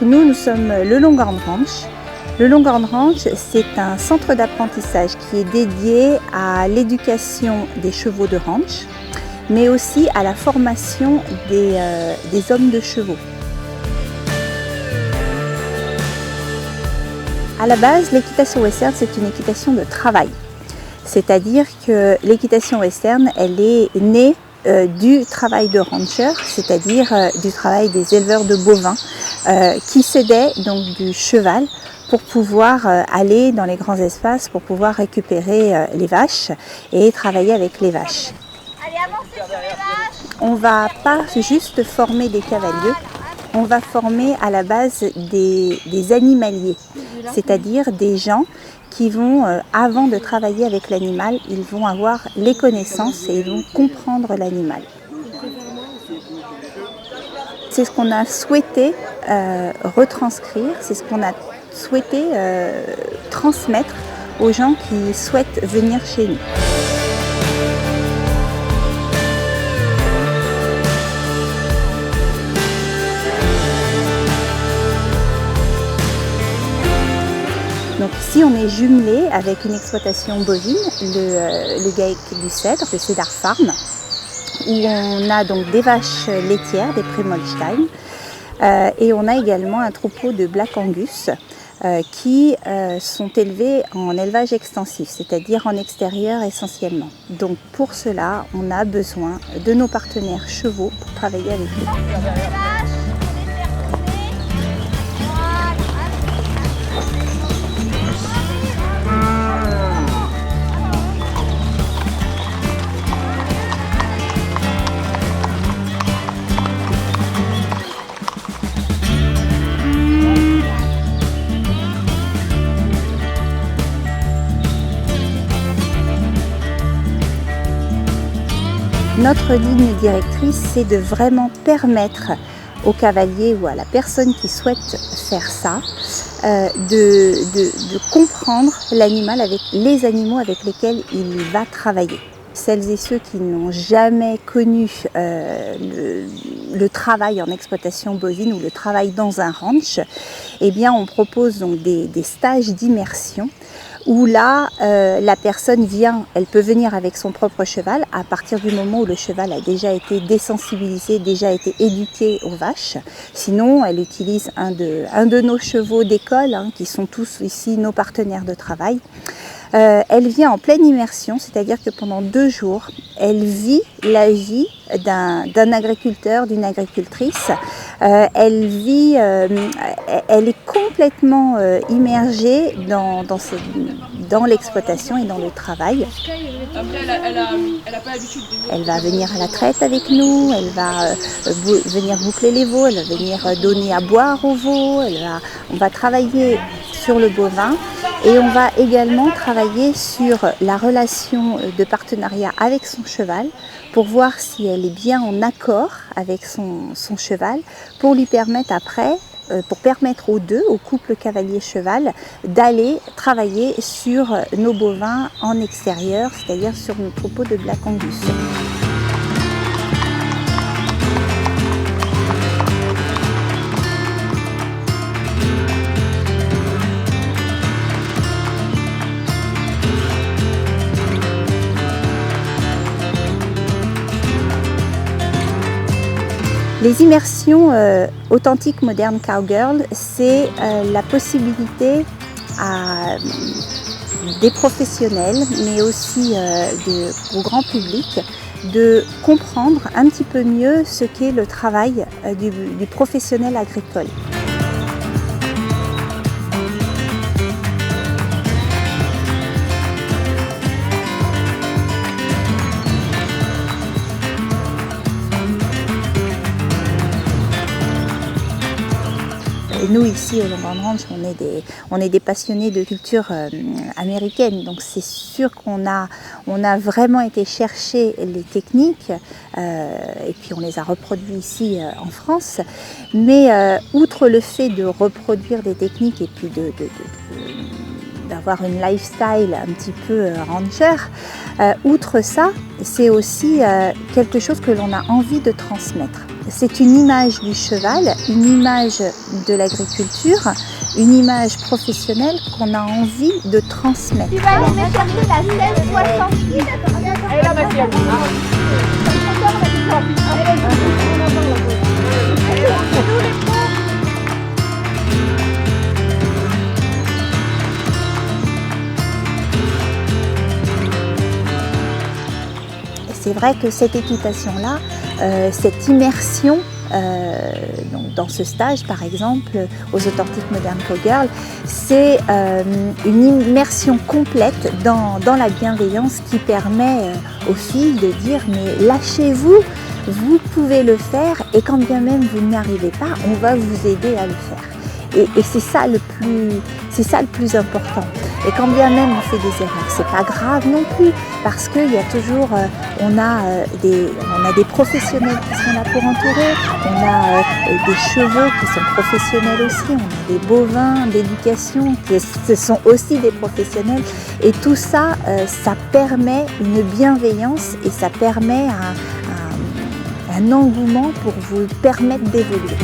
nous sommes le Longhorn Ranch. Le Longhorn Ranch, c'est un centre d'apprentissage qui est dédié à l'éducation des chevaux de ranch, mais aussi à la formation des hommes de chevaux. À la base, l'équitation western, c'est une équitation de travail. C'est-à-dire que l'équitation western, elle est née du travail de rancher, c'est-à-dire du travail des éleveurs de bovins qui s'aidaient donc du cheval pour pouvoir aller dans les grands espaces, pour pouvoir récupérer les vaches et travailler avec les vaches. On ne va pas juste former des cavaliers, on va former à la base des animaliers, c'est-à-dire des gens qui vont, avant de travailler avec l'animal, ils vont avoir les connaissances et ils vont comprendre l'animal. C'est ce qu'on a souhaité retranscrire, c'est ce qu'on a souhaité transmettre aux gens qui souhaitent venir chez nous. Donc ici on est jumelé avec une exploitation bovine, le GAEC du Cèdre, le Cedar Farm, où on a donc des vaches laitières, des Primoldstein, et on a également un troupeau de Black Angus qui sont élevés en élevage extensif, c'est-à-dire en extérieur essentiellement. Donc pour cela, on a besoin de nos partenaires chevaux pour travailler avec eux. Notre ligne directrice, c'est de vraiment permettre au cavalier ou à la personne qui souhaite faire ça, de comprendre l'animal, avec les animaux avec lesquels il va travailler. Celles et ceux qui n'ont jamais connu le travail en exploitation bovine ou le travail dans un ranch, eh bien on propose donc des stages d'immersion où là, la personne vient, elle peut venir avec son propre cheval à partir du moment où le cheval a déjà été désensibilisé, déjà été éduqué aux vaches. Sinon, elle utilise un de nos chevaux d'école, hein, qui sont tous ici nos partenaires de travail. Elle vient en pleine immersion, c'est-à-dire que pendant 2 jours, elle vit la vie d'un agriculteur, d'une agricultrice. Elle est complètement immergée dans l'exploitation et dans le travail. Elle va venir à la traite avec nous, elle va venir boucler les veaux, elle va venir donner à boire aux veaux, on va travailler sur le bovin et on va également travailler sur la relation de partenariat avec son cheval pour voir si elle est bien en accord avec son cheval, pour lui permettre après, pour permettre aux deux, au couple cavalier-cheval, d'aller travailler sur nos bovins en extérieur, c'est-à-dire sur nos troupeaux de Black Angus. Les immersions authentiques modernes Cowgirl, c'est la possibilité à des professionnels, mais aussi au grand public, de comprendre un petit peu mieux ce qu'est le travail du professionnel agricole. Nous ici au Longhorn Ranch, on est des passionnés de culture américaine, donc c'est sûr qu'on a vraiment été chercher les techniques et puis on les a reproduits ici en France. Mais outre le fait de reproduire des techniques et puis d'avoir une lifestyle un petit peu rancher. Outre ça, c'est aussi quelque chose que l'on a envie de transmettre. C'est une image du cheval, une image de l'agriculture, une image professionnelle qu'on a envie de transmettre. Tu vas aller me chercher la 1666. Elle est là, ma fille. C'est vrai que cette équitation-là, cette immersion donc dans ce stage par exemple aux Authentic Modern Cowgirl, c'est une immersion complète dans la bienveillance qui permet aux filles de dire mais lâchez-vous, vous pouvez le faire et quand bien même vous n'y arrivez pas, on va vous aider à le faire. Et c'est ça le plus important. Et quand bien même on fait des erreurs, c'est pas grave non plus, parce qu'il y a toujours, on a des professionnels qui sont là pour entourer, on a des chevaux qui sont professionnels aussi, on a des bovins d'éducation qui ce sont aussi des professionnels. Et tout ça, ça permet une bienveillance et ça permet un engouement pour vous permettre d'évoluer.